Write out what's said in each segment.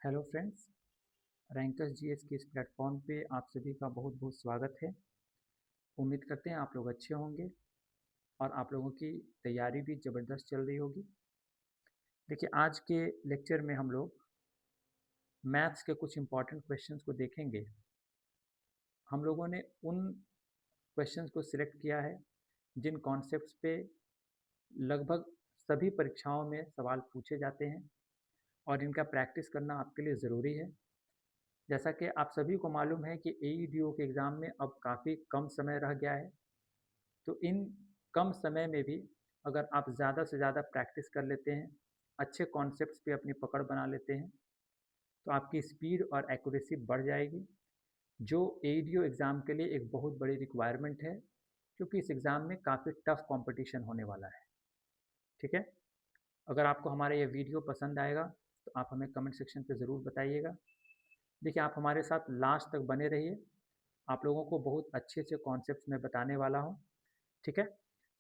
Hello friends, rankers GS के इस platform पे आप सभी का बहुत बहुत स्वागत है। उम्मीद करते हैं आप लोग अच्छे होंगे और आप लोगों की तैयारी भी ज़बरदस्त चल रही होगी। देखिए, आज के लेक्चर में हम लोग मैथ्स के कुछ इम्पॉर्टेंट क्वेश्चंस को देखेंगे। हम लोगों ने उन क्वेश्चंस को सिलेक्ट किया है जिन कॉन्सेप्ट्स पे लगभग सभी परीक्षाओं में सवाल पूछे जाते हैं और इनका प्रैक्टिस करना आपके लिए ज़रूरी है। जैसा कि आप सभी को मालूम है कि एईडीओ के एग्ज़ाम में अब काफ़ी कम समय रह गया है, तो इन कम समय में भी अगर आप ज़्यादा से ज़्यादा प्रैक्टिस कर लेते हैं, अच्छे कॉन्सेप्ट्स पे अपनी पकड़ बना लेते हैं, तो आपकी स्पीड और एक्यूरेसी बढ़ जाएगी, जो एईडीओ एग्ज़ाम के लिए एक बहुत बड़ी रिक्वायरमेंट है, क्योंकि इस एग्ज़ाम में काफ़ी टफ कंपटीशन होने वाला है। ठीक है? अगर आपको हमारा ये वीडियो पसंद आएगा, तो आप हमें कमेंट सेक्शन पे ज़रूर बताइएगा। देखिए, आप हमारे साथ लास्ट तक बने रहिए, आप लोगों को बहुत अच्छे अच्छे कॉन्सेप्ट्स मैं बताने वाला हूँ। ठीक है,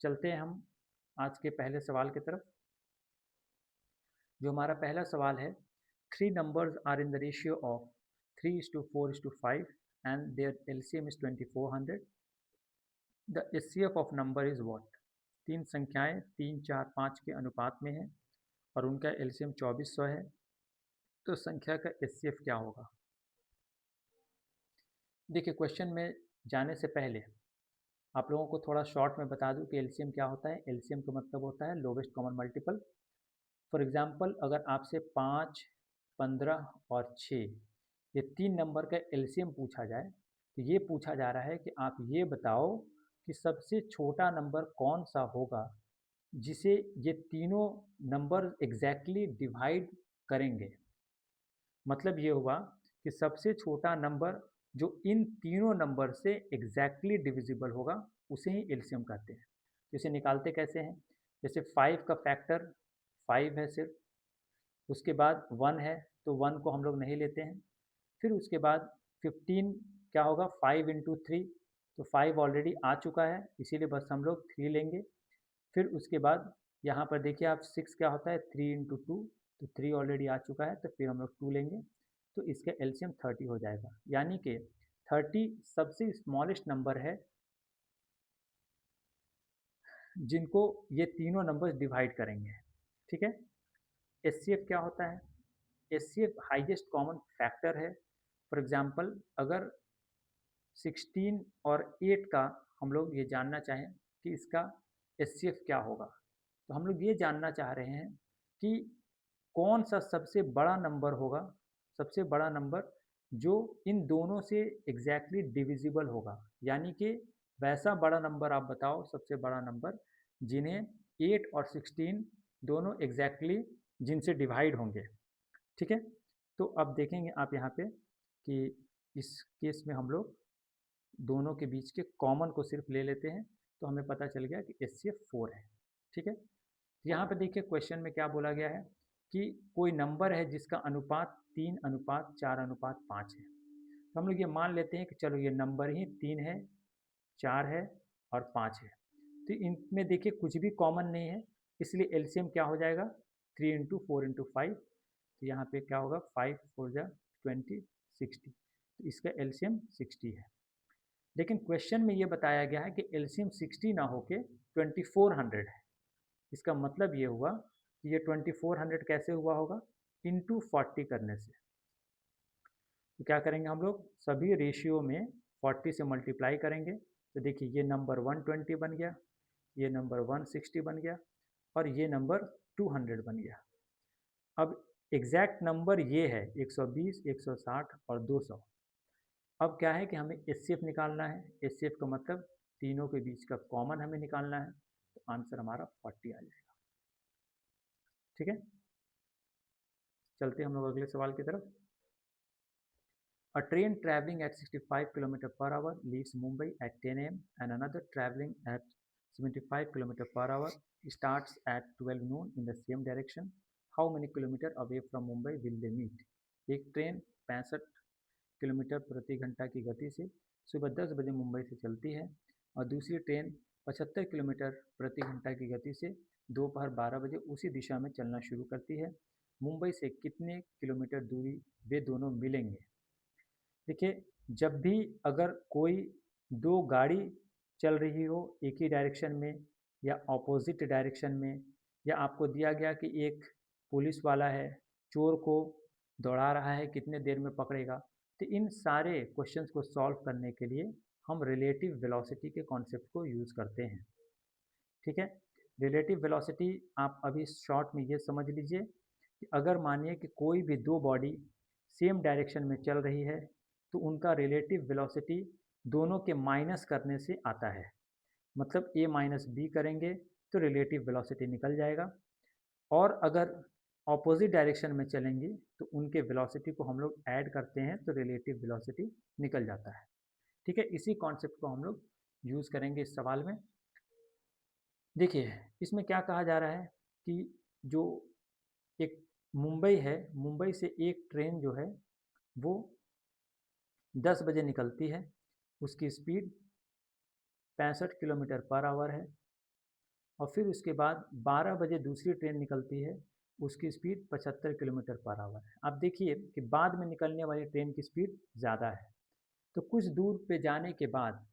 चलते हैं हम आज के पहले सवाल की तरफ। जो हमारा पहला सवाल है, three numbers are in the ratio of 3:4:5 and their LCM is 2400। The HCF of number is what. तीन संख्याएं 3, 4, 5 के अनुपात में हैं और उनका एलसीएम 2400 है, तो संख्या का एचसीएफ क्या होगा। देखिए, क्वेश्चन में जाने से पहले आप लोगों को थोड़ा शॉर्ट में बता दूं कि एलसीएम क्या होता है। एलसीएम का मतलब होता है lowest common multiple. For example, अगर आपसे 5, 15 और 6 ये तीन नंबर का एलसीएम पूछा जाए, तो ये पूछा जा रहा है कि आप ये बताओ कि सबसे छोटा नंबर कौन सा होगा जिसे ये तीनों नंबर एग्जैक्टली डिवाइड करेंगे। मतलब ये हुआ कि सबसे छोटा नंबर जो इन तीनों नंबर से एग्जैक्टली डिविजिबल होगा, उसे ही एलसीएम कहते हैं। तो इसे निकालते कैसे हैं? जैसे 5 का फैक्टर 5 है सिर्फ, उसके बाद 1 है, तो 1 को हम लोग नहीं लेते हैं। फिर उसके बाद 15 क्या होगा, 5 इंटू 3, तो 5 ऑलरेडी आ चुका है, इसीलिए बस हम लोग 3 लेंगे। फिर उसके बाद यहाँ पर देखिए आप 6 क्या होता है, 3 इंटू 2, तो 3 ऑलरेडी आ चुका है, तो फिर हम लोग 2 लेंगे, तो इसका एलसीएम 30 हो जाएगा। यानी कि 30 सबसे स्मॉलेस्ट नंबर है जिनको ये तीनों नंबर्स डिवाइड करेंगे। ठीक है। एचसीएफ क्या होता है? एचसीएफ हाईएस्ट कॉमन फैक्टर है। फॉर एग्जांपल, अगर 16 और 8 का हम लोग ये जानना चाहें कि इसका एचसीएफ क्या होगा, तो हम लोग ये जानना चाह रहे हैं कि कौन सा सबसे बड़ा नंबर होगा, सबसे बड़ा नंबर जो इन दोनों से एग्जैक्टली डिविजिबल होगा। यानी कि वैसा बड़ा नंबर आप बताओ, सबसे बड़ा नंबर जिन्हें 8 और 16 दोनों एग्जैक्टली जिनसे डिवाइड होंगे। ठीक है। तो अब देखेंगे आप यहाँ पे कि इस केस में हम लोग दोनों के बीच के कॉमन को सिर्फ ले लेते हैं, तो हमें पता चल गया कि एचसीएफ 4 है। ठीक है। यहाँ पे देखिए क्वेश्चन में क्या बोला गया है कि कोई नंबर है जिसका अनुपात 3:4:5 है। तो हम लोग ये मान लेते हैं कि चलो ये नंबर ही 3 है, 4 है और 5 है। तो इनमें देखिए कुछ भी कॉमन नहीं है, इसलिए एलसीएम क्या हो जाएगा, 3 इंटू 4 इंटू 5। तो यहाँ पे क्या होगा, 5 4 जा 20, 60, तो इसका एलसीएम 60 है। लेकिन क्वेश्चन में ये बताया गया है कि एलसीएम 60 ना होके 2400 है। इसका मतलब ये हुआ कि ये 2400 कैसे हुआ होगा, इंटू 40 करने से। तो क्या करेंगे हम लोग, सभी रेशियो में 40 से मल्टीप्लाई करेंगे, तो देखिए ये नंबर 120 बन गया, ये नंबर 160 बन गया और ये नंबर 200 बन गया। अब एग्जैक्ट नंबर ये है 120, 160 और 200। अब क्या है कि हमें एचसीएफ निकालना है। एचसीएफ का मतलब तीनों के बीच का कॉमन हमें निकालना है, तो आंसर हमारा 40 आ जाएगा। ठीक है, चलते हम लोग अगले सवाल की तरफ। A train traveling at 65 km per hour leaves Mumbai at 10 a.m. and another traveling at 75 km per hour starts at 12 noon in the same direction. How many kilometer away from Mumbai will they meet? एक train 65 kilometre प्रति घंटा की गति से सुबह 10 बजे मुंबई से चलती है और दूसरी ट्रेन 75 किलोमीटर प्रति घंटा की गति से दोपहर 12 बजे उसी दिशा में चलना शुरू करती है। मुंबई से कितने किलोमीटर दूरी वे दोनों मिलेंगे। देखिए, जब भी अगर कोई दो गाड़ी चल रही हो एक ही डायरेक्शन में या ऑपोजिट डायरेक्शन में, या आपको दिया गया कि एक पुलिस वाला है, चोर को दौड़ा रहा है, कितने देर में पकड़ेगा, तो इन सारे क्वेश्चंस को सॉल्व करने के लिए हम रिलेटिव वेलोसिटी के कॉन्सेप्ट को यूज़ करते हैं। ठीक है, रिलेटिव वेलोसिटी आप अभी शॉर्ट में ये समझ लीजिए कि अगर मानिए कि कोई भी दो बॉडी सेम डायरेक्शन में चल रही है तो उनका रिलेटिव वेलोसिटी दोनों के माइनस करने से आता है। मतलब a माइनस बी करेंगे तो रिलेटिव वेलोसिटी निकल जाएगा, और अगर ऑपोजिट डायरेक्शन में चलेंगे तो उनके वेलोसिटी को हम लोग ऐड करते हैं तो रिलेटिव वेलोसिटी निकल जाता है। ठीक है, इसी कॉन्सेप्ट को हम लोग यूज़ करेंगे इस सवाल में। देखिए, इसमें क्या कहा जा रहा है कि जो एक मुंबई है, मुंबई से एक ट्रेन जो है वो 10 बजे निकलती है, उसकी स्पीड 65 किलोमीटर पर आवर है, और फिर उसके बाद 12 बजे दूसरी ट्रेन निकलती है, उसकी स्पीड 75 किलोमीटर पर आवर है। आप देखिए कि बाद में निकलने वाली ट्रेन की स्पीड ज़्यादा है, तो कुछ दूर पे जाने के बाद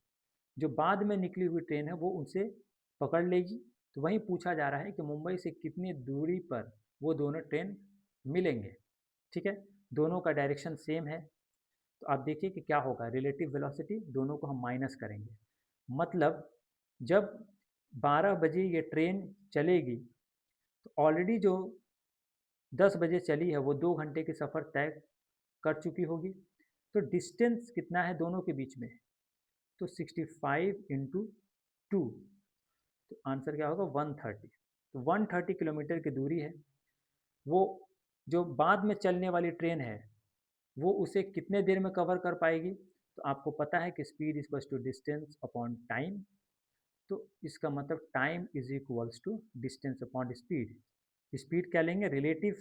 जो बाद में निकली हुई ट्रेन है वो उनसे पकड़ लेगी। तो वहीं पूछा जा रहा है कि मुंबई से कितनी दूरी पर वो दोनों ट्रेन मिलेंगे। ठीक है, दोनों का डायरेक्शन सेम है, तो आप देखिए कि क्या होगा, रिलेटिव वेलोसिटी दोनों को हम माइनस करेंगे। मतलब जब 12 बजे ये ट्रेन चलेगी तो ऑलरेडी जो 10 बजे चली है वो 2 घंटे की सफ़र तय कर चुकी होगी। तो डिस्टेंस कितना है दोनों के बीच में, तो 65 इंटू 2, तो आंसर क्या होगा 130। तो 130 किलोमीटर की दूरी है। वो जो बाद में चलने वाली ट्रेन है वो उसे कितने देर में कवर कर पाएगी, तो आपको पता है कि speed equals to distance upon time. तो इसका मतलब time is equals to distance upon speed. Speed क्या लेंगे, रिलेटिव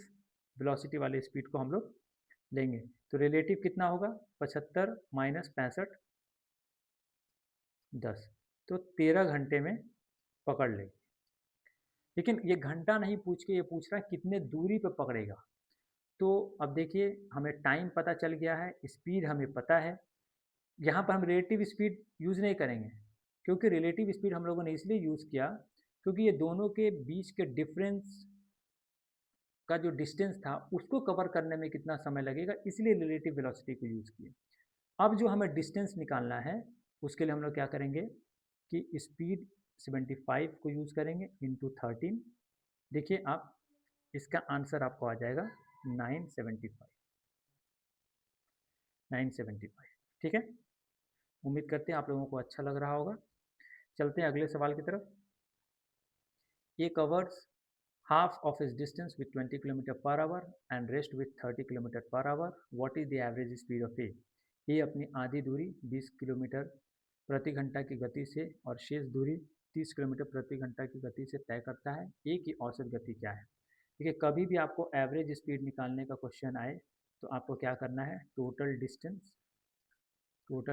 वेलोसिटी वाले स्पीड को हम लोग लेंगे। तो रिलेटिव कितना होगा, 75 माइनस 65 10, तो 13 घंटे में पकड़ लेगी। लेकिन ये घंटा नहीं पूछ के ये पूछ रहा है कितने दूरी पे पकड़ेगा। तो अब देखिए, हमें टाइम पता चल गया है, स्पीड हमें पता है। यहाँ पर हम रिलेटिव स्पीड यूज़ नहीं करेंगे, क्योंकि रिलेटिव स्पीड हम लोगों ने इसलिए यूज़ किया क्योंकि ये दोनों के बीच के डिफरेंस का जो डिस्टेंस था उसको कवर करने में कितना समय लगेगा, इसलिए रिलेटिव वेलोसिटी को यूज़ किए। अब जो हमें डिस्टेंस निकालना है उसके लिए हम लोग क्या करेंगे कि स्पीड 75 को यूज़ करेंगे इंटू 13। देखिए आप, इसका आंसर आपको आ जाएगा 975। 975। ठीक है, उम्मीद करते हैं आप लोगों को अच्छा लग रहा होगा। चलते हैं अगले सवाल की तरफ। ए covers half of its distance with 20 km per hour and rest with 30 km per hour. What is the average speed of A? ए अपनी आधी दूरी 20 किलोमीटर प्रति घंटा की गति से और शेष दूरी 30 किलोमीटर प्रति घंटा की गति से तय करता है। ए की औसत गति क्या है। देखिए, कभी भी आपको एवरेज स्पीड निकालने का क्वेश्चन आए तो आपको क्या करना है, total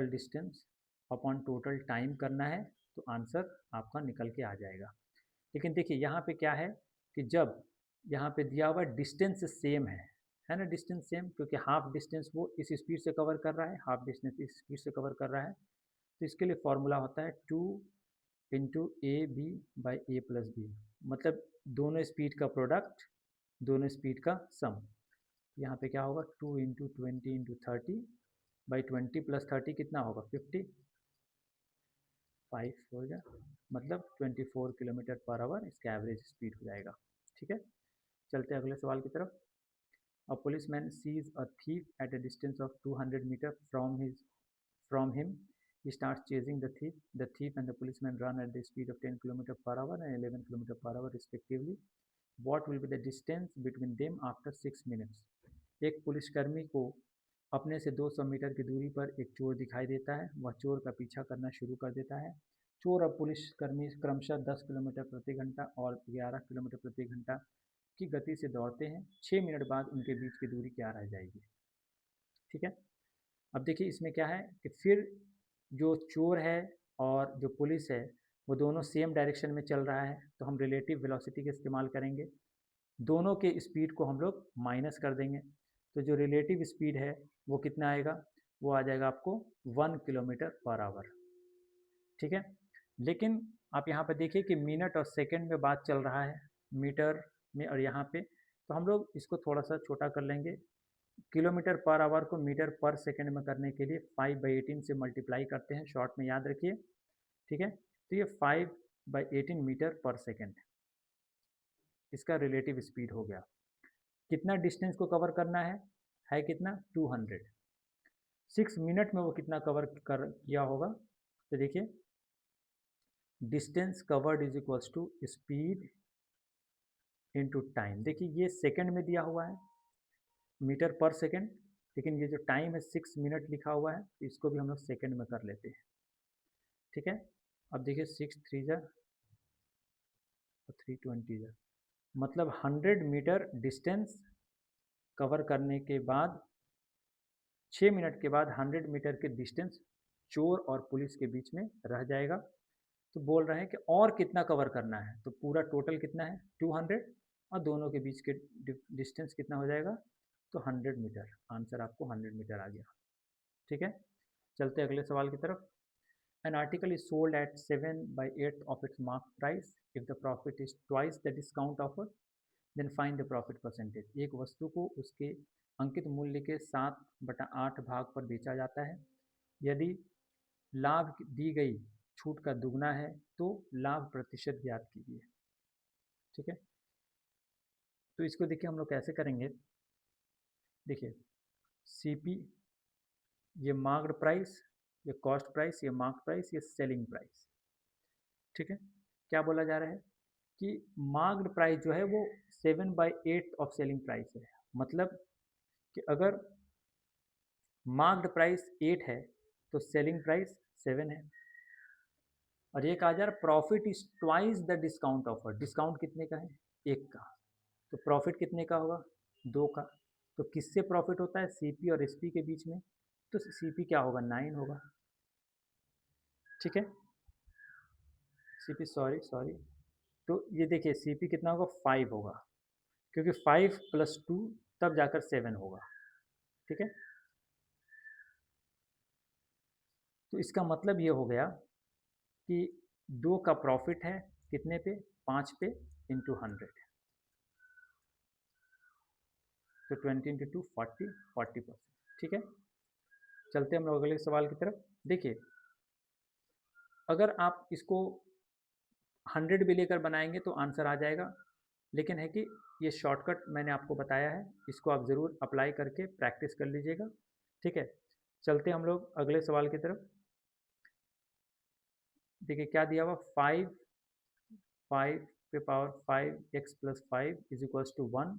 distance upon total time करना है, तो आंसर आपका निकल के आ जाएगा। लेकिन देखिए यहाँ पे क्या है कि जब यहाँ पे दिया हुआ डिस्टेंस सेम है ना, डिस्टेंस सेम, क्योंकि हाफ डिस्टेंस वो इस स्पीड से कवर कर रहा है, हाफ डिस्टेंस इस स्पीड से कवर कर रहा है, तो इसके लिए फॉर्मूला होता है 2 into A B by A plus B. मतलब दोनों स्पीड का प्रोडक्ट, दोनों स्पीड का सम। यहाँ पे क्या होगा, 2 इंटू 20 इंटू 30 बाई 20 प्लस 30 कितना होगा 50, 5 हो गया, मतलब 24 किलोमीटर पर आवर इसका एवरेज स्पीड हो जाएगा। ठीक है, चलते हैं अगले सवाल की तरफ। A policeman sees a thief at a distance of 200 metre from him. He starts chasing the thief. The thief and the policeman run at the speed of 10 km per hour and 11 km per hour respectively. What will be the distance between them after 6 minutes? एक पुलिसकर्मी को अपने से 200 metre की दूरी पर एक चोर दिखाई देता है। वह चोर का पीछा करना शुरू कर देता है। चोर और पुलिसकर्मी क्रमशः 10 किलोमीटर प्रति घंटा और 11 किलोमीटर प्रति घंटा की गति से दौड़ते हैं। 6 मिनट बाद उनके बीच की दूरी क्या रह जाएगी। ठीक है, अब देखिए इसमें क्या है कि फिर जो चोर है और जो पुलिस है वो दोनों सेम डायरेक्शन में चल रहा है, तो हम रिलेटिव वेलोसिटी का इस्तेमाल करेंगे। दोनों के स्पीड को हम लोग माइनस कर देंगे, तो जो रिलेटिव स्पीड है वो कितना आएगा, वो आ जाएगा आपको 1 किलोमीटर पर आवर। ठीक है, लेकिन आप यहाँ पे देखिए कि मिनट और सेकंड में बात चल रहा है, मीटर में और यहाँ पे, तो हम लोग इसको थोड़ा सा छोटा कर लेंगे। किलोमीटर पर आवर को मीटर पर सेकंड में करने के लिए 5/18 से मल्टीप्लाई करते हैं, शॉर्ट में याद रखिए। ठीक है, तो ये 5/18 मीटर पर सेकंड इसका रिलेटिव स्पीड हो गया। कितना डिस्टेंस को कवर करना है कितना 200। 6 मिनट में वो कितना कवर कर किया होगा, तो देखिए distance covered is equals to speed into time. देखिए ये सेकंड में दिया हुआ है, मीटर पर सेकंड, लेकिन ये जो टाइम है 6 मिनट लिखा हुआ है, तो इसको भी हम लोग सेकंड में कर लेते हैं। ठीक है, अब देखिए 6 3 और 3 20 मतलब 100 मीटर डिस्टेंस कवर करने के बाद 6 मिनट के बाद 100 मीटर के डिस्टेंस चोर और पुलिस के बीच में रह जाएगा। तो बोल रहे हैं कि और कितना कवर करना है, तो पूरा टोटल कितना है 200 और दोनों के बीच के डिस्टेंस कितना हो जाएगा, तो 100 मीटर। आंसर आपको 100 मीटर आ गया। ठीक है, चलते अगले सवाल की तरफ। An article is sold at 7/8 of its mark price if the profit is twice the discount offer, then find the profit percentage. एक वस्तु को उसके अंकित मूल्य के 7/8 भाग पर बेचा जाता है, यदि लाभ दी गई छूट का दुगना है तो लाभ प्रतिशत ज्ञात कीजिए। ठीक है, तो इसको देखिए हम लोग कैसे करेंगे। देखिए सीपी ये मार्क्ड प्राइस, ये कॉस्ट प्राइस, ये मार्क प्राइस, ये सेलिंग प्राइस। ठीक है, क्या बोला जा रहा है कि मार्क्ड प्राइस जो है वो 7/8 ऑफ सेलिंग प्राइस है। मतलब कि अगर मार्क्ड प्राइस 8 है तो सेलिंग प्राइस 7 है। और ये कहा जा रहा profit is twice the discount offer. Discount कितने का है, 1 का, तो प्रॉफिट कितने का होगा, 2 का। तो किससे प्रॉफिट होता है, सीपी और एसपी के बीच में, तो सीपी क्या होगा 9 होगा। ठीक है, सीपी सॉरी सॉरी, तो ये देखिए सीपी कितना होगा 5 होगा, क्योंकि 5 + 2 तब जाकर 7 होगा। ठीक है, तो इसका मतलब ये हो गया कि 2 का प्रॉफिट है कितने पे, 5 पे इंटू 100, तो 20 इंटू 2 40%। ठीक है, चलते हम लोग अगले सवाल की तरफ। देखिए अगर आप इसको 100 भी लेकर बनाएंगे तो आंसर आ जाएगा, लेकिन है कि ये शॉर्टकट मैंने आपको बताया है, इसको आप ज़रूर अप्लाई करके प्रैक्टिस कर लीजिएगा। ठीक है, चलते हम लोग अगले सवाल की तरफ। देखिए क्या दिया हुआ, 5 पे power 5x + 5 is equals to 1।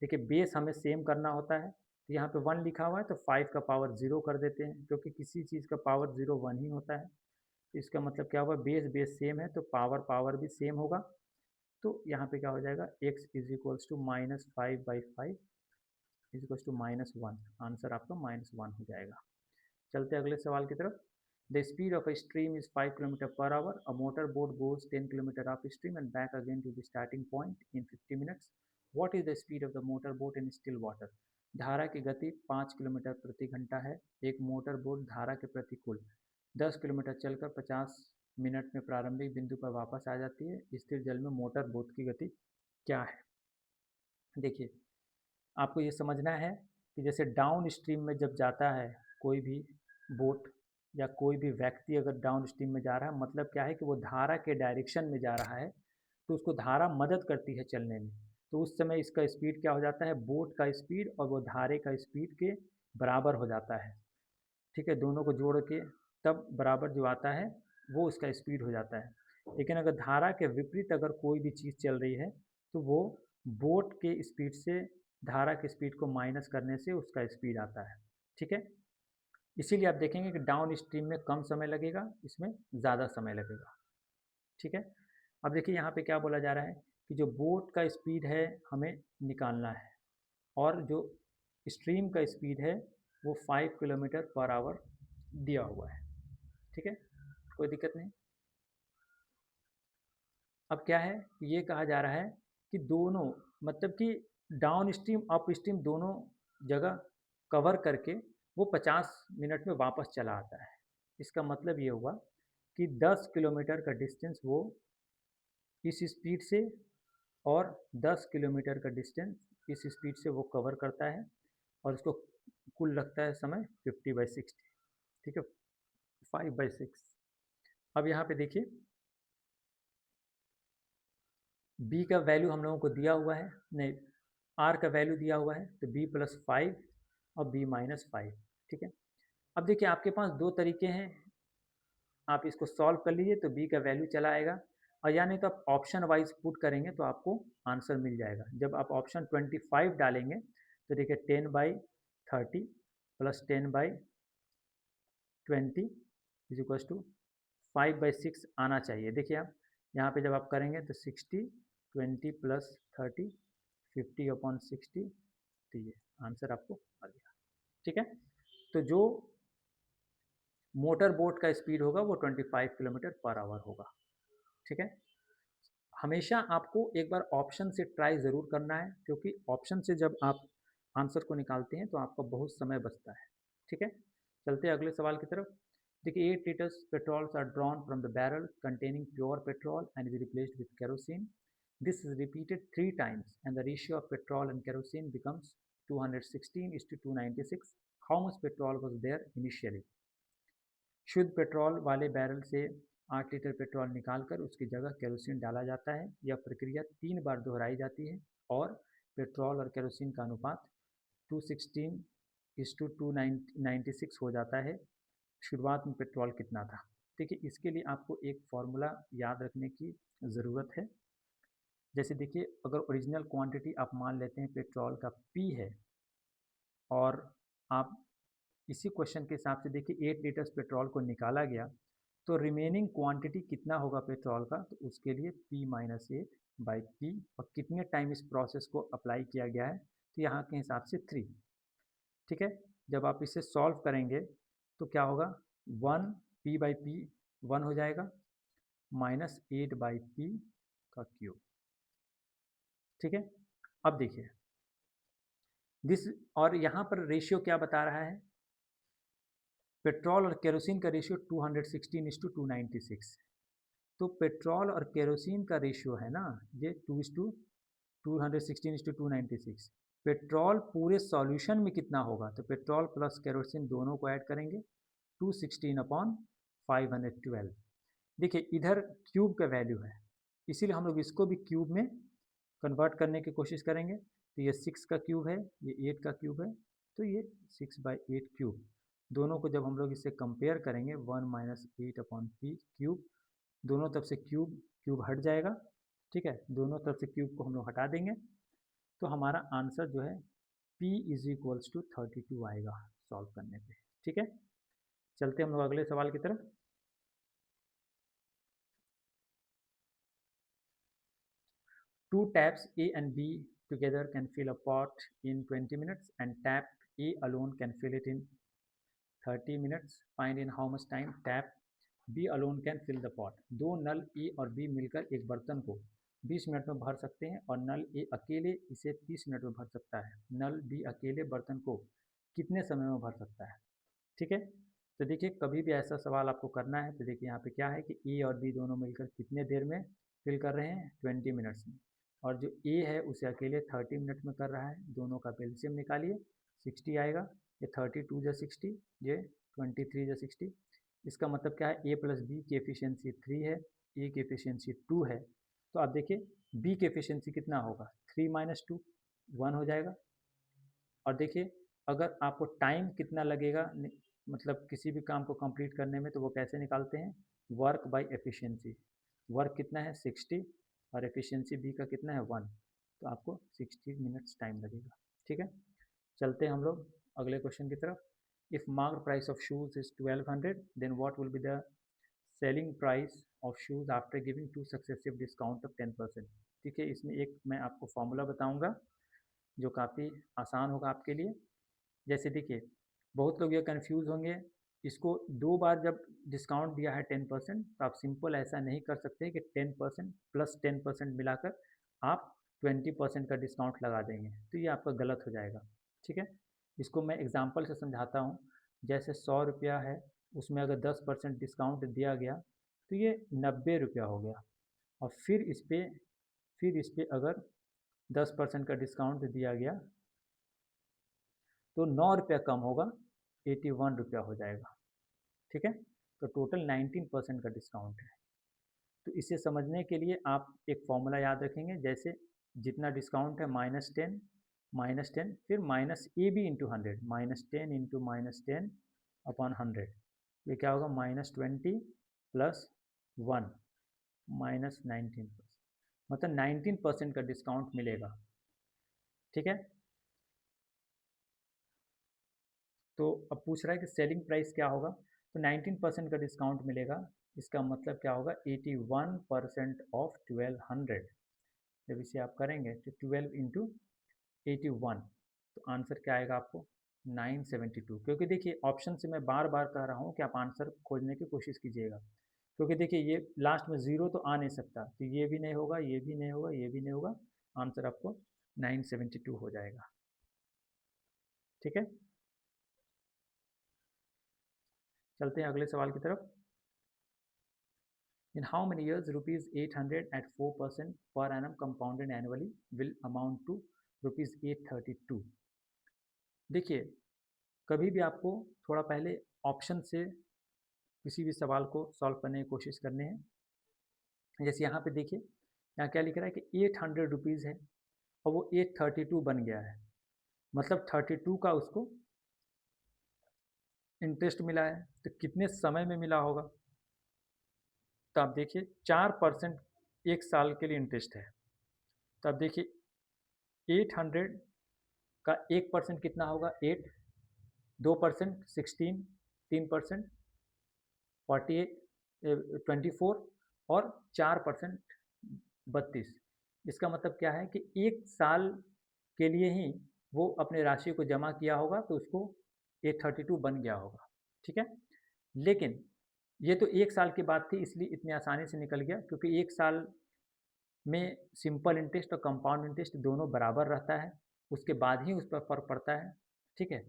देखिए बेस हमें सेम करना होता है, तो यहाँ पे 1 लिखा हुआ है तो 5 का पावर 0 कर देते हैं, क्योंकि किसी चीज़ का पावर 0 1 ही होता है। तो इसका मतलब क्या हुआ, बेस बेस सेम है तो पावर पावर भी सेम होगा। तो यहाँ पे क्या हो जाएगा, x is equals to -5/5 is equals to -1। Answer आपका -1 हो जाएगा। चलते अगले सवाल की तरफ। The speed of a stream is 5 kilometre per hour. A motor boat goes 10 kilometre upstream and back again to the starting point in 50 minutes. What is the speed of the motor boat in still water. धारा की गति 5 kilometre प्रति घंटा है। एक motor boat धारा के प्रतिकूल 10 किलोमीटर चलकर 50 मिनट में प्रारंभिक बिंदु पर वापस आ जाती है। स्थिर जल में मोटर बोट की गति क्या है। देखिए आपको ये समझना है कि जैसे डाउन स्ट्रीम में जब जाता है कोई भी बोट या कोई भी व्यक्ति अगर डाउन स्ट्रीम में जा रहा है, मतलब क्या है कि वो धारा के डायरेक्शन में जा रहा है, तो उसको धारा मदद करती है चलने में। तो उस समय इसका स्पीड क्या हो जाता है, बोट का स्पीड और वो धारे का स्पीड के बराबर हो जाता है। ठीक है, दोनों को जोड़ के तब बराबर जो आता है वो उसका स्पीड हो जाता है। लेकिन अगर धारा के विपरीत अगर कोई भी चीज़ चल रही है तो वो बोट के स्पीड से धारा के स्पीड को माइनस करने से उसका स्पीड आता है। ठीक है, इसीलिए आप देखेंगे कि डाउन स्ट्रीम में कम समय लगेगा, इसमें ज़्यादा समय लगेगा। ठीक है, अब देखिए यहाँ पे क्या बोला जा रहा है कि जो बोट का स्पीड है हमें निकालना है, और जो स्ट्रीम का स्पीड है वो 5 किलोमीटर पर आवर दिया हुआ है। ठीक है, कोई दिक्कत नहीं। अब क्या है, ये कहा जा रहा है कि दोनों मतलब कि डाउन स्ट्रीम अप स्ट्रीम दोनों जगह कवर करके वो 50 मिनट में वापस चला आता है। इसका मतलब ये हुआ कि 10 किलोमीटर का डिस्टेंस वो इस स्पीड से और 10 किलोमीटर का डिस्टेंस इस स्पीड से वो कवर करता है और उसको कुल लगता है समय 50/60। ठीक है, 5/6। अब यहाँ पे देखिए बी का वैल्यू हम लोगों को दिया हुआ है, नहीं आर का वैल्यू दिया हुआ है, तो b+5 और b-5। ठीक है, अब देखिए आपके पास दो तरीके हैं, आप इसको सॉल्व कर लीजिए तो बी का वैल्यू चला आएगा, और या नहीं तो आप ऑप्शन वाइज पुट करेंगे तो आपको आंसर मिल जाएगा। जब आप ऑप्शन 25 डालेंगे तो देखिए 10/30 प्लस 10/20 इज इक्वल टू 5/6 आना चाहिए। देखिए आप यहाँ पे जब आप करेंगे तो 60, 20 प्लस 30, 50/60, तो ये आंसर आपको आ गया। ठीक है, तो जो मोटर बोट का स्पीड होगा वो 25 किलोमीटर पर आवर होगा। ठीक है, हमेशा आपको एक बार ऑप्शन से ट्राई ज़रूर करना है, क्योंकि ऑप्शन से जब आप आंसर को निकालते हैं तो आपका बहुत समय बचता है। ठीक है, चलते हैं अगले सवाल की तरफ। देखिए 8 litres petrols are drawn from the barrel containing pure petrol and is replaced with kerosene. This is repeated 3 times and the ratio of petrol and kerosene becomes 216:296। How much petrol was there initially. शुद्ध petrol वाले barrel से 8 litre petrol निकालकर उसकी जगह kerosene डाला जाता है। यह प्रक्रिया 3 बार दोहराई जाती है और पेट्रोल और केरोसिन का अनुपात 216:296 हो जाता है। शुरुआत में पेट्रोल कितना था। देखिए इसके लिए आपको एक फॉर्मूला याद रखने की ज़रूरत है। जैसे देखिए अगर ओरिजिनल क्वांटिटी आप मान लेते हैं पेट्रोल का P है, और आप इसी क्वेश्चन के हिसाब से देखिए 8 लीटर्स पेट्रोल को निकाला गया, तो रिमेनिंग क्वांटिटी कितना होगा पेट्रोल का, तो उसके लिए P-8/P, और कितने टाइम इस प्रोसेस को अप्लाई किया गया है, तो यहाँ के हिसाब से 3। ठीक है, जब आप इसे सॉल्व करेंगे तो क्या होगा, 1 P/P 1 हो जाएगा, -8/P का क्यूब। ठीक है, अब देखिए दिस, और यहाँ पर रेशियो क्या बता रहा है, पेट्रोल और केरोसिन का रेशियो 216:296। तो पेट्रोल और केरोसिन का रेशियो है ना ये 2:216:296। पेट्रोल पूरे सॉल्यूशन में कितना होगा, तो पेट्रोल प्लस केरोसिन दोनों को ऐड करेंगे 216/512। देखिए इधर क्यूब का वैल्यू है, इसीलिए हम लोग इसको भी क्यूब में कन्वर्ट करने की कोशिश करेंगे। तो ये 6 का क्यूब है, ये 8 का क्यूब है, तो ये 6/8 क्यूब। दोनों को जब हम लोग इसे कंपेयर करेंगे 1-8/p क्यूब, दोनों तरफ से क्यूब क्यूब हट जाएगा। ठीक है, दोनों तरफ से क्यूब को हम लोग हटा देंगे, तो हमारा आंसर जो है P=32 आएगा सॉल्व करने पे। ठीक है, चलते हम लोग अगले सवाल की तरफ। Two taps A and B together can fill a pot in 20 minutes and tap A alone can fill it in 30 minutes. Find in how much time tap B alone can fill the pot. दो नल A और B मिलकर एक बर्तन को 20 minute में भर सकते हैं और नल A अकेले इसे 30 मिनट में भर सकता है। नल B अकेले बर्तन को कितने समय में भर सकता है। ठीक है, तो देखिए कभी भी ऐसा सवाल आपको करना है तो देखिए यहाँ पे क्या है कि ए और बी दोनों मिलकर कितने देर में फिल कर रहे हैं, 20 मिनट्स में, और जो ए है उसे अकेले 30 मिनट में कर रहा है। दोनों का एलसीएम निकालिए, 60 आएगा, ये 32 × 60, ये 23 × 60। इसका मतलब क्या है, ए प्लस बी की एफिशिएंसी 3 है, ए की एफिशिएंसी 2 है, तो आप देखिए बी की एफिशिएंसी कितना होगा, 3 - 2 1 हो जाएगा। और देखिए अगर आपको टाइम कितना लगेगा मतलब किसी भी काम को कंप्लीट करने में, तो वो कैसे निकालते हैं, वर्क बाय एफिशिएंसी। वर्क कितना है 60 और एफिशिएंसी बी का कितना है 1, तो आपको 60 मिनट्स टाइम लगेगा। ठीक है, चलते हैं हम लोग अगले क्वेश्चन की तरफ। If market price of shoes is 1200 then what will be the selling price of shoes after giving 2 successive discount of 10%। ठीक है, इसमें एक मैं आपको फॉर्मूला बताऊंगा जो काफ़ी आसान होगा आपके लिए। जैसे देखिए बहुत लोग ये कन्फ्यूज़ होंगे, इसको 2 बार जब डिस्काउंट दिया है 10%, तो आप सिंपल ऐसा नहीं कर सकते कि 10% प्लस 10% मिलाकर आप 20% का डिस्काउंट लगा देंगे, तो ये आपका गलत हो जाएगा। ठीक है, इसको मैं एग्जांपल से समझाता हूँ। जैसे 100 रुपया है, उसमें अगर 10% डिस्काउंट दिया गया तो ये 90 रुपया हो गया। और फिर इस पे अगर 10% का डिस्काउंट दिया गया तो 9 रुपया कम होगा, 81 रुपया हो जाएगा। ठीक है, तो टोटल 19% का डिस्काउंट है। तो इसे समझने के लिए आप एक फॉर्मूला याद रखेंगे, जैसे जितना डिस्काउंट है -10 फिर -AB इंटू 100, -10 इंटू -10 अपॉन 100, ये क्या होगा -20 प्लस 1 -19, मतलब 19% का डिस्काउंट मिलेगा। ठीक है, तो अब पूछ रहा है कि सेलिंग प्राइस क्या होगा, तो 19% का डिस्काउंट मिलेगा, इसका मतलब क्या होगा 81% ऑफ 1200। जब इसे आप करेंगे तो 12 इंटू 81, तो आंसर क्या आएगा आपको 972। क्योंकि देखिए ऑप्शन से मैं बार बार कह रहा हूँ कि आप आंसर खोजने की कोशिश कीजिएगा, क्योंकि देखिए ये लास्ट में ज़ीरो तो आ नहीं सकता, तो ये भी नहीं होगा, ये भी नहीं होगा, ये भी नहीं होगा, आंसर आपको 972 हो जाएगा। ठीक है, चलते हैं अगले सवाल की तरफ। In how many years rupees 800 at 4% per annum compounded annually will amount to rupees 832? देखिए कभी भी आपको थोड़ा पहले ऑप्शन से किसी भी सवाल को सॉल्व करने की कोशिश करनी है। जैसे यहाँ पे देखिए, यहाँ क्या लिख रहा है कि 800 रुपीज़ है और वो 832 बन गया है, मतलब 32 का उसको इंटरेस्ट मिला है, तो कितने समय में मिला होगा। तो आप देखिए 4% एक साल के लिए इंटरेस्ट है, तो आप देखिए 800 का 1% कितना होगा 8, 2% 16, 3% 48, 24 और 4% 32। इसका मतलब क्या है कि एक साल के लिए ही वो अपने राशि को जमा किया होगा, तो उसको 832 बन गया होगा। ठीक है, लेकिन ये तो एक साल की बात थी, इसलिए इतनी आसानी से निकल गया, क्योंकि एक साल में सिंपल इंटरेस्ट और कंपाउंड इंटरेस्ट दोनों बराबर रहता है, उसके बाद ही उस पर फर्क पड़ता है। ठीक है,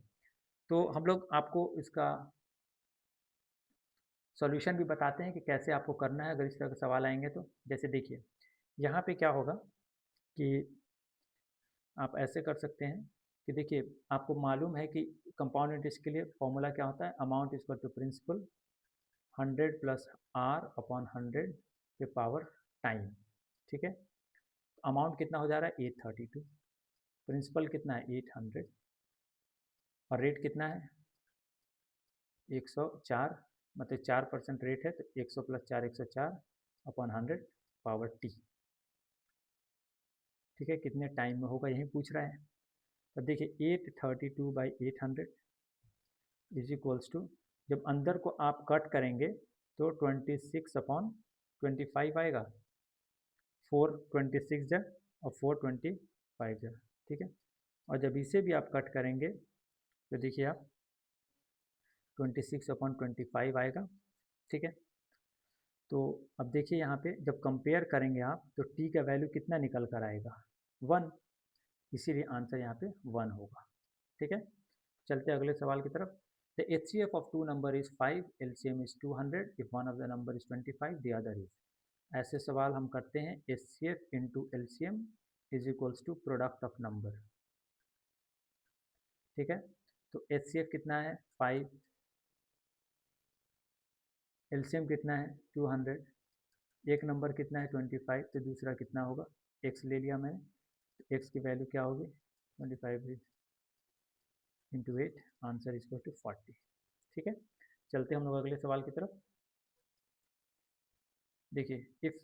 तो हम लोग आपको इसका सॉल्यूशन भी बताते हैं कि कैसे आपको करना है अगर इस तरह के सवाल आएंगे तो। जैसे देखिए यहाँ पे क्या होगा कि आप ऐसे कर सकते हैं कि देखिए आपको मालूम है कि कंपाउंड इंटरेस्ट के लिए फॉर्मूला क्या होता है, amount equal to principal 100 plus R upon 100 के पावर टाइम। ठीक है, अमाउंट कितना हो जा रहा है 832, प्रिंसिपल कितना है 800 और रेट कितना है 104, मतलब 4% रेट है, तो 100 प्लस 4 104 अपॉन 100 पावर टी। ठीक है, कितने टाइम में होगा यही पूछ रहा है। तो देखिए 832 बाई 800 इज इक्वल्स टू, जब अंदर को आप कट करेंगे तो 26 अपॉन 25 आएगा, 426 जा और 425 जा। ठीक है, और जब इसे भी आप कट करेंगे तो देखिए आप 26 अपॉन 25 आएगा। ठीक है, तो अब देखिए यहाँ पे जब कंपेयर करेंगे आप तो टी का वैल्यू कितना निकल कर आएगा 1, इसीलिए आंसर यहाँ पे 1 होगा। ठीक है, चलते हैं अगले सवाल की तरफ। The HCF of two number is 5, LCM is 200, if one of the number is 25 the other is. ऐसे सवाल हम करते हैं, HCF into LCM is equals to product of number. ठीक है, तो HCF कितना है 5, LCM कितना है 200, एक नंबर कितना है 25, तो दूसरा कितना होगा, x ले लिया मैंने, तो x की वैल्यू क्या होगी 25 इंटू 8, आंसर इज टू 40। ठीक है, चलते हम लोग अगले सवाल की तरफ। देखिए if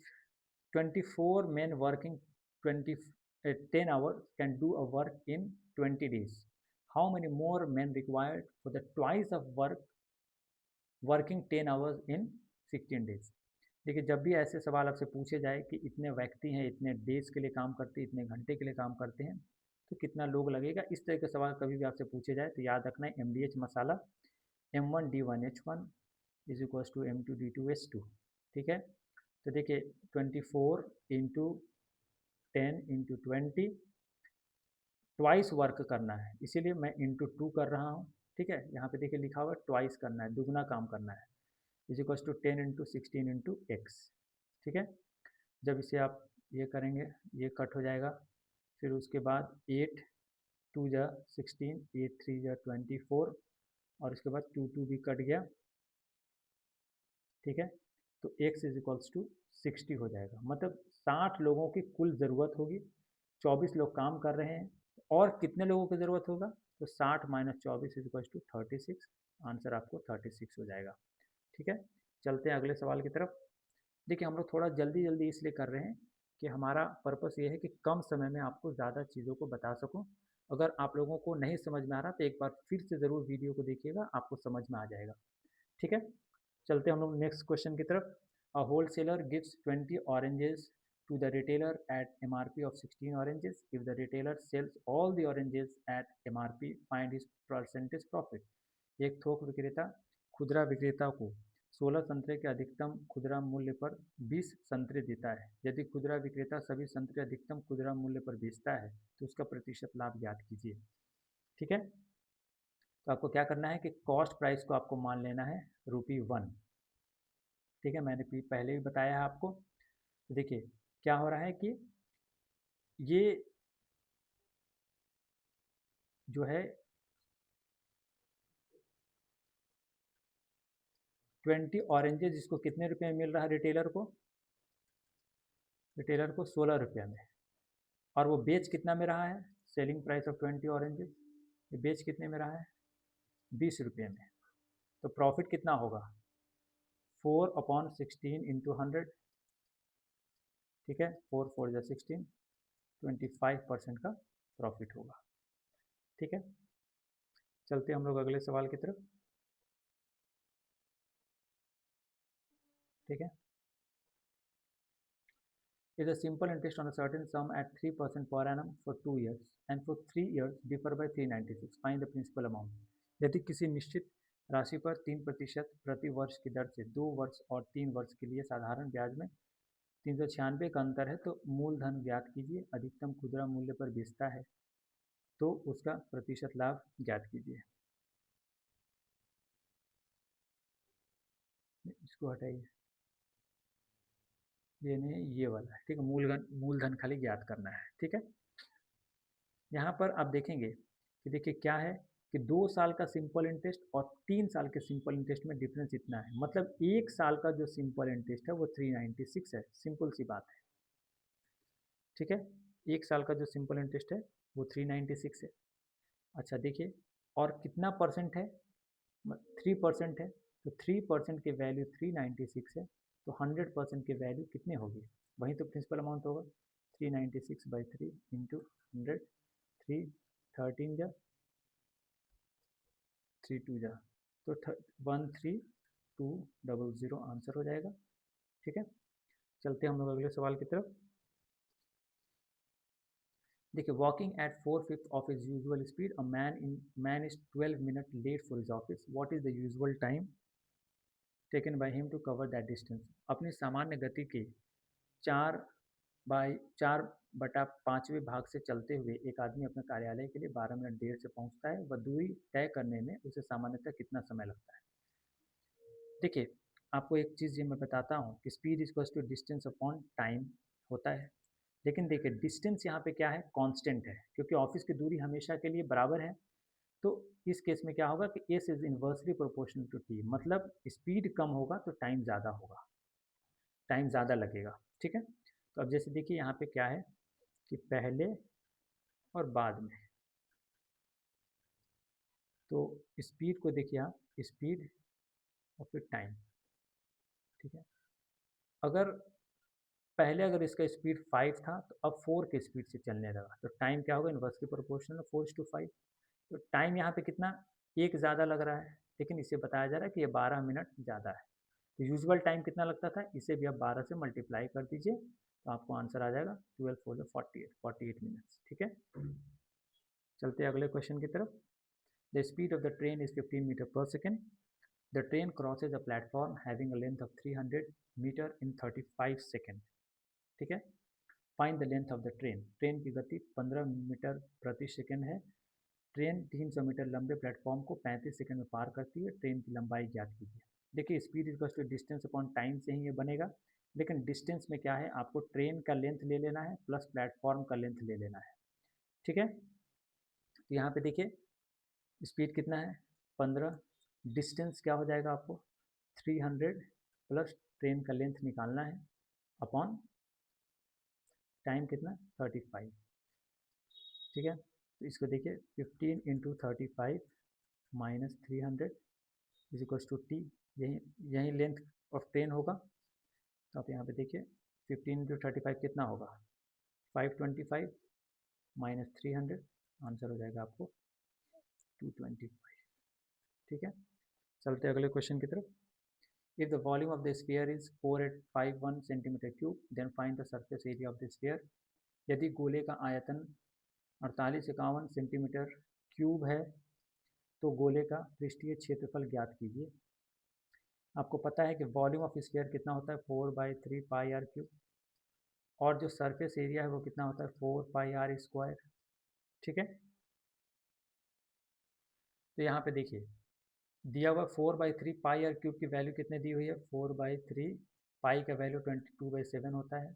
24 men working 20 10 hours can do a work in 20 days, how many more men required for the twice of work working 10 hours in 16 days? देखिए जब भी ऐसे सवाल आपसे पूछे जाए कि इतने व्यक्ति हैं, इतने डेज के लिए काम करते हैं, इतने घंटे के लिए काम करते हैं, तो कितना लोग लगेगा, इस तरह के सवाल कभी भी आपसे पूछे जाए तो याद रखना है MDH मसाला M1D1H1 is equals to M2D2H2। ठीक है, तो देखिए 24 इंटू 10 इंटू 20, ट्वाइस वर्क करना है, इसीलिए मैं इंटू 2 कर रहा हूँ। ठीक है, यहाँ पे देखिए लिखा हुआ है ट्वाइस करना है, दुगना काम करना है, is equal to 10 into 16 into x. ठीक है, जब इसे आप ये करेंगे ये कट हो जाएगा, फिर उसके बाद 8 2 जा 16, 8 3 जा 24, और उसके बाद 2 2 भी कट गया। ठीक है, तो x इज इक्वल्स टू 60 हो जाएगा, मतलब 60 लोगों की कुल ज़रूरत होगी, 24 लोग काम कर रहे हैं, और कितने लोगों की ज़रूरत होगा, तो 60 minus 24 is equals to 36, answer आपको 36 हो जाएगा। ठीक है, चलते हैं अगले सवाल की तरफ। देखिए हम लोग थोड़ा जल्दी जल्दी इसलिए कर रहे हैं कि हमारा पर्पस ये है कि कम समय में आपको ज़्यादा चीज़ों को बता सकूं। अगर आप लोगों को नहीं समझ में आ रहा तो एक बार फिर से ज़रूर वीडियो को देखिएगा, आपको समझ में आ जाएगा। ठीक है, चलते हम लोग नेक्स्ट क्वेश्चन की तरफ। A wholesaler gives 20 oranges to the retailer at MRP of 16 oranges. If the retailer sells all the oranges at MRP, find his percentage profit. एक थोक विक्रेता खुदरा विक्रेता को 16 संतरे के अधिकतम खुदरा मूल्य पर 20 संतरे देता है। यदि खुदरा विक्रेता सभी संतरे अधिकतम खुदरा मूल्य पर बेचता है तो उसका प्रतिशत लाभ ज्ञात कीजिए। ठीक है, तो आपको क्या करना है कि कॉस्ट प्राइस को आपको मान लेना है ₹1। ठीक है, मैंने पहले भी बताया है आपको। तो देखिए क्या हो रहा है कि ये जो है 20 ऑरेंजेस इसको कितने रुपए में मिल रहा है रिटेलर को? रिटेलर को 16 रुपये में, और वो बेच कितना में रहा है? सेलिंग प्राइस ऑफ 20 ऑरेंजेस, ये बेच कितने में रहा है? 20 रुपये में। तो प्रॉफिट कितना होगा? 4/16 इंटू 100। ठीक है, 4 4 जा 16, 25% का प्रॉफिट होगा। ठीक है, चलते हम लोग अगले सवाल की तरफ। ठीक है, is a simple interest on a certain sum at 3% per annum for 2 years and for 3 years differ by 396. Find the principal amount. यदि किसी निश्चित राशि पर 3% प्रति वर्ष की दर से 2 वर्ष और 3 वर्ष के लिए साधारण ब्याज में 396 का अंतर है तो मूलधन ज्ञात कीजिए। अधिकतम खुदरा मूल्य पर बेचता है तो उसका प्रतिशत लाभ ज्ञात कीजिए। इसको हटाइए, ये नहीं ये वाला है। ठीक है, मूलधन खाली ज्ञात करना है। ठीक है, यहाँ पर आप देखेंगे कि देखिए क्या है कि 2 साल का सिंपल इंटरेस्ट और 3 साल के सिंपल इंटरेस्ट में डिफरेंस इतना है, मतलब 1 साल का जो सिंपल इंटरेस्ट है वो 396 है। सिंपल सी बात है। ठीक है, 1 साल का जो सिंपल इंटरेस्ट है वो 396 है। अच्छा देखिए, और कितना परसेंट है? 3% है, तो 3% की वैल्यू 396 है, तो 100% की वैल्यू कितने होगी? वही तो प्रिंसिपल अमाउंट होगा। 396/3 इंटू 100, 3 13 जा 3 2 जा, तो 13200 आंसर हो जाएगा। ठीक है, चलते हम लोग अगले सवाल की तरफ। देखिए, walking at 4/5 of his usual speed, a man is 12 minute late for his office. What is the usual time taken by him to cover that distance. अपनी सामान्य गति के 4/4 भाग से चलते हुए एक आदमी अपने कार्यालय के लिए 12 मिनट देर से पहुंचता है। वह दूरी तय करने में उसे सामान्यतः कितना समय लगता है? देखिए, आपको एक चीज़ ये मैं बताता हूँ कि speed is to distance upon time होता है, लेकिन देखिए डिस्टेंस यहाँ पे क्या है? कांस्टेंट है, क्योंकि ऑफिस की दूरी हमेशा के लिए बराबर है। तो इस केस में क्या होगा कि S is inversely proportional to T, मतलब स्पीड कम होगा तो टाइम ज़्यादा होगा, टाइम ज़्यादा लगेगा। ठीक है, तो अब जैसे देखिए यहाँ पे क्या है कि पहले और बाद में, तो स्पीड को देखिए आप, स्पीड और फिर टाइम। ठीक है, अगर पहले अगर इसका स्पीड 5 था तो अब 4 के स्पीड से चलने लगा, तो टाइम क्या होगा? Inversely proportional 4:5। तो टाइम यहाँ पे कितना एक ज़्यादा लग रहा है, लेकिन इसे बताया जा रहा है कि ये 12 मिनट ज़्यादा है। तो यूजुअल टाइम कितना लगता था, इसे भी आप 12 से मल्टीप्लाई कर दीजिए तो आपको आंसर आ जाएगा 12 4 48 मिनट्स। ठीक है, चलते हैं अगले क्वेश्चन की तरफ। The speed of the train is 15 metre per second. The train crosses a platform having a length of 300 metre in 35 second. ठीक है, find the length of the train. Train की गति 15 मीटर प्रति सेकेंड है। Train 300 metre लंबे platform को 35 second में पार करती है। ट्रेन की लंबाई ज्ञात कीजिए। देखिए speed equals to distance upon time से ही ये बनेगा, लेकिन डिस्टेंस में क्या है, आपको ट्रेन का लेंथ ले लेना है प्लस प्लेटफॉर्म का लेंथ ले लेना है। ठीक है, तो यहाँ पे देखिए स्पीड कितना है 15, डिस्टेंस क्या हो जाएगा आपको 300 प्लस ट्रेन का लेंथ निकालना है अपॉन टाइम कितना 35। ठीक है, तो इसको देखिए 15 into 35 minus 300 is equals to T, यही लेंथ ऑफ ट्रेन होगा। तो आप यहाँ पे देखिए 15 इंटू 35 कितना होगा 525 माइनस 300, आंसर हो जाएगा आपको 225। ठीक है, चलते हैं अगले क्वेश्चन की तरफ। If the volume of the sphere is 4851 centimetre cube then find the surface area of the sphere. यदि गोले का आयतन 4851 सेंटीमीटर क्यूब है तो गोले का पृष्ठीय क्षेत्रफल ज्ञात कीजिए। आपको पता है कि वॉल्यूम ऑफ स्फीयर कितना होता है 4/3 पाई आर क्यूब, और जो सरफेस एरिया है वो कितना होता है 4 पाई आर स्क्वायर। ठीक है, तो यहाँ पे देखिए दिया हुआ 4/3 पाई आर क्यूब की वैल्यू कितने दी हुई है 4/3, पाई का वैल्यू 22/7 होता है,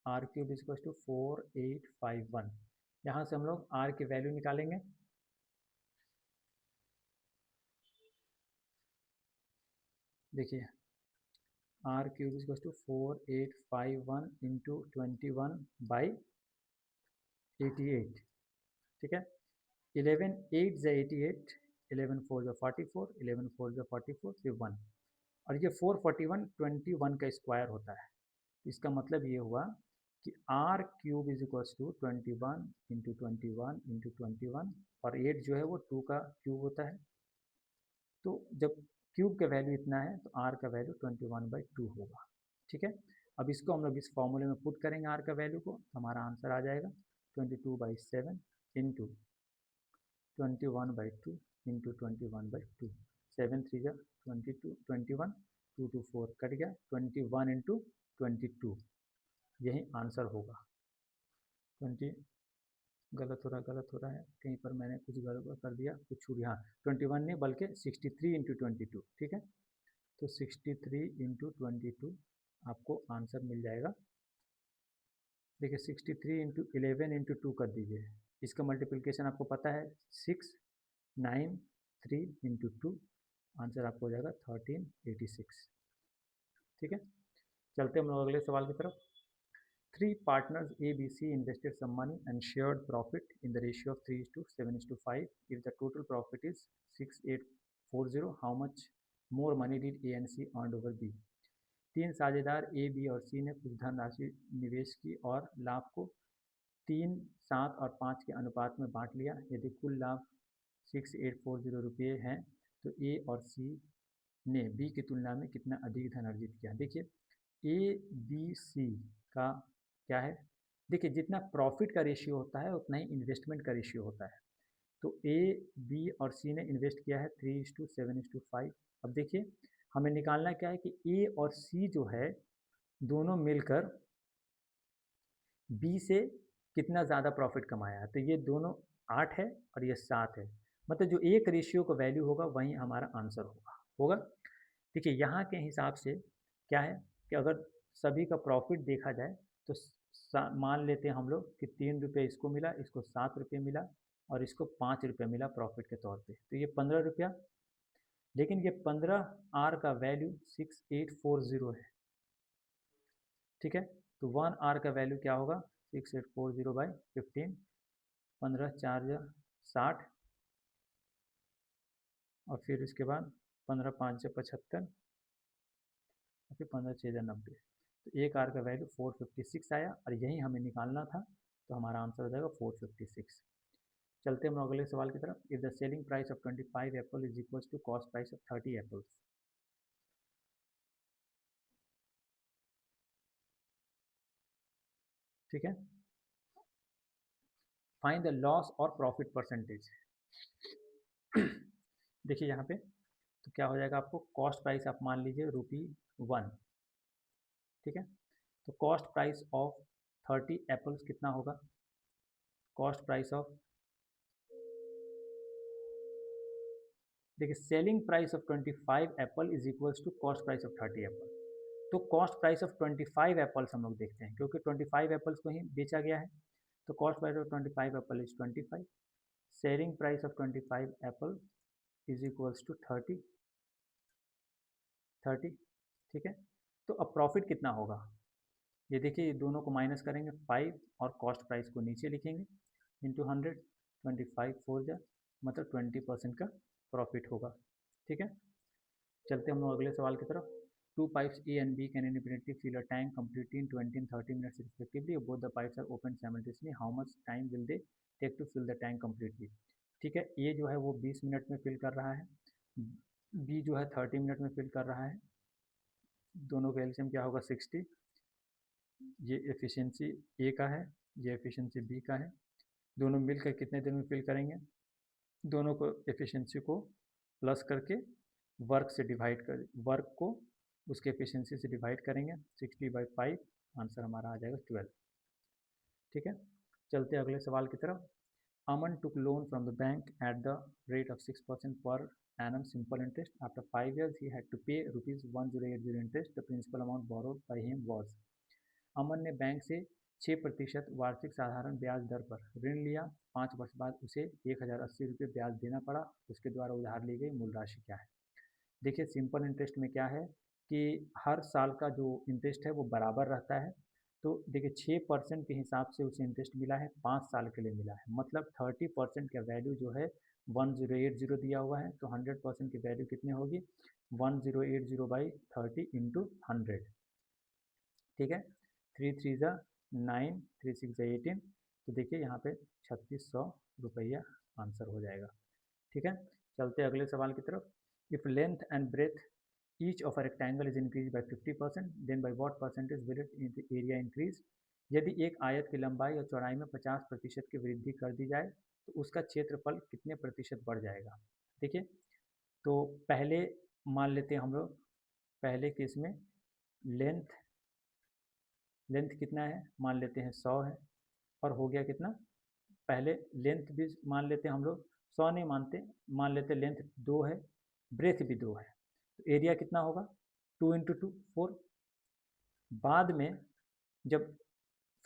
आर क्यूब इक्वल टू 4851। यहाँ से हम लोग आर की वैल्यू निकालेंगे। देखिए R cube equal to 4851 into 21/88। ठीक है, 11 8 ज़ा 88, 11 4 ज़ा 44, 11 4 ज़ा 44 फिर 1, और ये 441 21 का स्क्वायर होता है। इसका मतलब ये हुआ कि R cube is equals to 21 into 21 into 21, और 8 जो है वो 2 का क्यूब होता है। तो जब क्यूब का वैल्यू इतना है तो आर का वैल्यू 21/2 होगा। ठीक है, अब इसको हम लोग इस फॉर्मूले में पुट करेंगे आर का वैल्यू को, तो हमारा आंसर आ जाएगा 22/7 इंटू 21/2 इंटू 21/2, 7 3 जा 22, 21, 2 2 4 कट गया, 21 इंटू 22, यही आंसर होगा। 20 गलत हो रहा है कहीं पर, मैंने कुछ गड़बड़ कर दिया, कुछ छूट, यहाँ 21 नहीं बल्कि 63 इंटू 22। ठीक है, तो 63 इंटू 22 आपको आंसर मिल जाएगा। देखिए 63 इंटू 11 इंटू 2 कर दीजिए, इसका मल्टीप्लिकेशन आपको पता है 6 9 3 इंटू 2, आंसर आपको हो जाएगा 1386। ठीक है, चलते हम लोग अगले सवाल की तरफ। 3 partners ABC invested some money and shared profit in the ratio of 3:7:5. If the total profit is 6840, how much more money did A and C earn over B? 3 साझेदार A, B और C ने कुछ धनराशि निवेश की और लाभ को 3, 7 और 5 के अनुपात में बांट लिया। यदि कुल लाभ 6840 रुपये हैं तो A और C ने B की तुलना में कितना अधिक धन अर्जित किया। देखिए A, B, C का क्या है, देखिए जितना प्रॉफिट का रेशियो होता है उतना ही इन्वेस्टमेंट का रेशियो होता है। तो ए, बी और सी ने इन्वेस्ट किया है 3:7:5। अब देखिए हमें निकालना क्या है कि ए और सी जो है दोनों मिलकर बी से कितना ज़्यादा प्रॉफिट कमाया है। तो ये दोनों 8 है और ये 7 है, मतलब जो एक रेशियो का वैल्यू होगा वही हमारा आंसर होगा। देखिए यहाँ के हिसाब से क्या है कि अगर सभी का प्रॉफिट देखा जाए तो मान लेते हैं हम लोग कि 3 रुपये इसको मिला, इसको 7 रुपये मिला और इसको 5 रुपये मिला प्रॉफिट के तौर पे, तो ये 15 रुपया। लेकिन ये 15 आर का वैल्यू 6840 है। ठीक है, तो 1 आर का वैल्यू क्या होगा 6840/15, 15 4 जा 60, और फिर इसके बाद 15 5 जा 75, और फिर 15 6 जा 90। तो एक आर का वैल्यू 456 आया और यही हमें निकालना था, तो हमारा आंसर हो जाएगा 456। चलते हम अगले सवाल की तरफ। If the selling price of 25 apple is equal to cost price of 30 apples. ठीक है, फाइंड द लॉस और प्रॉफिट परसेंटेज। देखिए यहाँ पे तो क्या हो जाएगा, आपको कॉस्ट प्राइस आप मान लीजिए ₹1। ठीक है, तो कॉस्ट प्राइस ऑफ 30 एप्पल्स कितना होगा? कॉस्ट प्राइस ऑफ, देखिए selling price of 25 apple is equals to cost price of 30 apple. तो कॉस्ट प्राइस ऑफ 25 एप्पल्स हम लोग देखते हैं, क्योंकि 25 एप्पल्स को ही बेचा गया है। तो cost price of 25 apple is 25, selling price of 25 apple is equals to 30, ठीक है। तो अब प्रॉफिट कितना होगा? ये देखिए, ये दोनों को माइनस करेंगे, 5 और कॉस्ट प्राइस को नीचे लिखेंगे, इंटू 100, 25 4 जा, मतलब 20% का प्रॉफिट होगा, ठीक है। चलते हम लोग अगले सवाल की तरफ। Two pipes A and B can independently fill a tank completely in 20 and 30 minutes respectively. Both the pipes are opened simultaneously. How much time will they take to fill the tank completely? ठीक है, ए जो है वो 20 minute में fill कर रहा है, B जो है 30 मिनट में फिल कर रहा है। दोनों का एलसीएम क्या होगा? 60। ये एफिशिएंसी ए का है, ये एफिशिएंसी बी का है। दोनों मिलकर कितने देर में फिल करेंगे? दोनों को एफिशिएंसी को प्लस करके वर्क से डिवाइड कर, वर्क को उसके एफिशिएंसी से डिवाइड करेंगे, 60/5, आंसर हमारा आ जाएगा 12, ठीक है। चलते अगले सवाल की तरफ। Aman took loan from the bank at the rate of 6% per annum simple interest. After 5 years he had to pay ₹1080 interest. The principal amount borrowed by him was। अमन ने बैंक से 6% वार्षिक साधारण ब्याज दर पर ऋण लिया। 5 वर्ष बाद उसे 1080 ब्याज देना पड़ा। उसके द्वारा उधार ली गई मूल राशि क्या है? देखिए, सिंपल इंटरेस्ट में क्या है कि हर साल का जो इंटरेस्ट है वो बराबर रहता है। तो देखिए 6% के हिसाब से उसे इंटरेस्ट मिला है, 5 साल के लिए मिला है, मतलब 30% का वैल्यू जो है 1080 दिया हुआ है। तो 100% की वैल्यू कितनी होगी? 1080/30 इंटू 100, ठीक है। 3 3 ज़ा 9, 3 6 ज़ा 18। तो देखिए यहाँ पे 3600 रुपया आंसर हो जाएगा, ठीक है। चलते अगले सवाल की तरफ। If length and breadth each of a rectangle is increase by 50%, then by what percentage will it area increase? यदि एक आयत की लंबाई और चौड़ाई में 50% की वृद्धि कर दी जाए तो उसका क्षेत्रफल कितने प्रतिशत बढ़ जाएगा? देखिए, तो पहले मान लेते हैं हम लोग, पहले केस में लेंथ लेंथ कितना है? मान लेते हैं 100 है, और हो गया कितना? पहले लेंथ भी मान लेते हैं हम लोग, 100 नहीं मानते, मान लेते लेंथ 2 है, ब्रेथ भी 2 है, तो एरिया कितना होगा? 2 इंटू 2 4। बाद में जब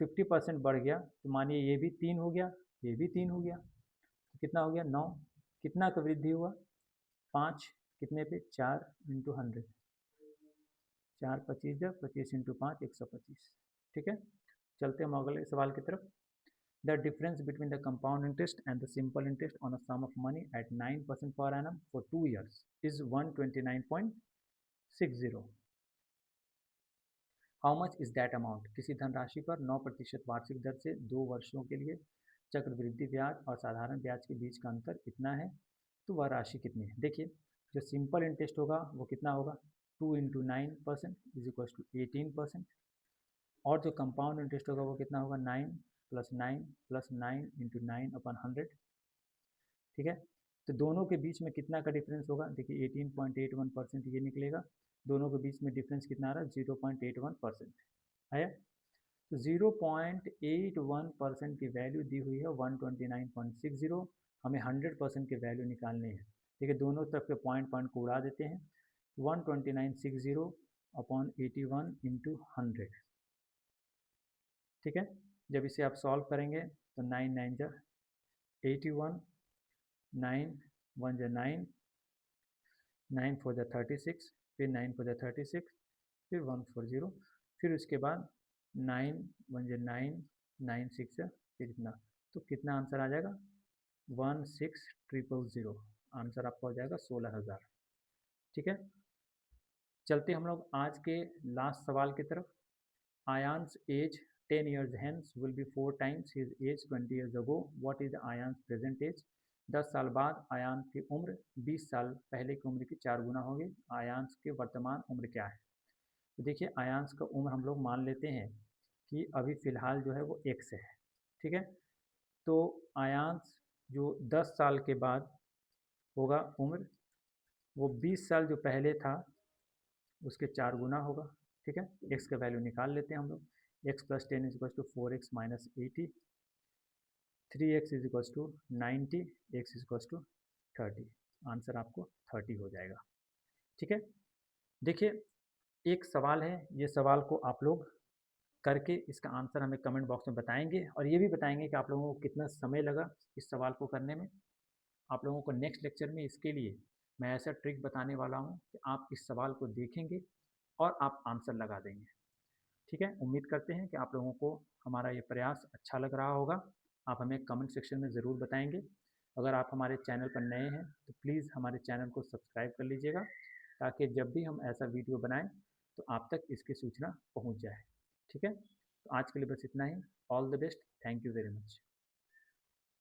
50% बढ़ गया तो मानिए ये भी 3 हो गया, ये भी 3 हो गया, तो कितना हो गया? 9। कितना का वृद्धि हुआ? 5, कितने पे? 4 इंटू 100, 4 25 जब 25 इंटू 5 125, ठीक है। चलते हम अगले सवाल की तरफ। The difference between the compound interest and the simple interest on a sum of money at 9% per annum for 2 years is 129.60. How much is that amount? किसी धनराशि पर 9% वार्षिक दर से 2 वर्षों के लिए चक्रवृद्धि ब्याज और साधारण ब्याज के बीच का अंतर कितना है? तो वह राशि कितनी है? देखिए, जो सिंपल इंटरेस्ट होगा वो कितना होगा? 2 इंटू 9% इज इक्वल टू 18%, और जो कंपाउंड इंटरेस्ट होगा वो कितना होगा? 9 प्लस 9 प्लस 9 इंटू 9/100, ठीक है। तो दोनों के बीच में कितना का डिफरेंस होगा? देखिए 18.81% ये निकलेगा। दोनों के बीच में डिफरेंस कितना आ रहा है? 0.81% है। तो 0.81% की वैल्यू दी हुई है 129.60। हमें 100% की वैल्यू निकालनी है। ठीक है, दोनों तरफ के पॉइंट पॉइंट को उड़ा देते हैं। 129.60/81 इंटू 100, ठीक है। जब इसे आप सॉल्व करेंगे तो 9 9 जा 81, 9 1 जा 9, 9 4 जा 36, फिर 9 4 जा 36, फिर 140, फिर उसके बाद 9 1 जा 9, 9 6 जा फिर इतना, तो कितना आंसर आ जाएगा? 16,000। आंसर आपका हो जाएगा 16,000, ठीक है। चलते हम लोग आज के लास्ट सवाल की तरफ। आयांस as 10 years hence will be 4 times his age 20 years ago. What is the Ayaan's present age? 10 साल बाद आयांस की उम्र 20 साल पहले की उम्र की 4 गुना होगी। आयांस की वर्तमान उम्र क्या है? तो देखिए, आयांस का उम्र हम लोग मान लेते हैं कि अभी फ़िलहाल जो है वो x है, ठीक है। तो आयांस जो 10 साल के बाद होगा उम्र, वो 20 साल जो पहले था उसके 4 गुना होगा, ठीक है। x का वैल्यू निकाल लेते हैं हम लोग। x plus 10 is equal to 4x minus 80, 3x is equal to 90, x is equal to 30। Answer आपको 30 हो जाएगा। ठीक है, देखिए एक सवाल है, ये सवाल को आप लोग करके इसका आंसर हमें कमेंट बॉक्स में बताएंगे और ये भी बताएंगे कि आप लोगों को कितना समय लगा इस सवाल को करने में। आप लोगों को नेक्स्ट लेक्चर में इसके लिए मैं ऐसा ट्रिक बताने वाला हूँ कि आप इस सवाल को देखेंगे और आप आंसर लगा देंगे। ठीक है, उम्मीद करते हैं कि आप लोगों को हमारा ये प्रयास अच्छा लग रहा होगा। आप हमें कमेंट सेक्शन में ज़रूर बताएंगे। अगर आप हमारे चैनल पर नए हैं तो प्लीज़ हमारे चैनल को सब्सक्राइब कर लीजिएगा, ताकि जब भी हम ऐसा वीडियो बनाएं तो आप तक इसकी सूचना पहुंच जाए। ठीक है, तो आज के लिए बस इतना ही। All the best, thank you very much.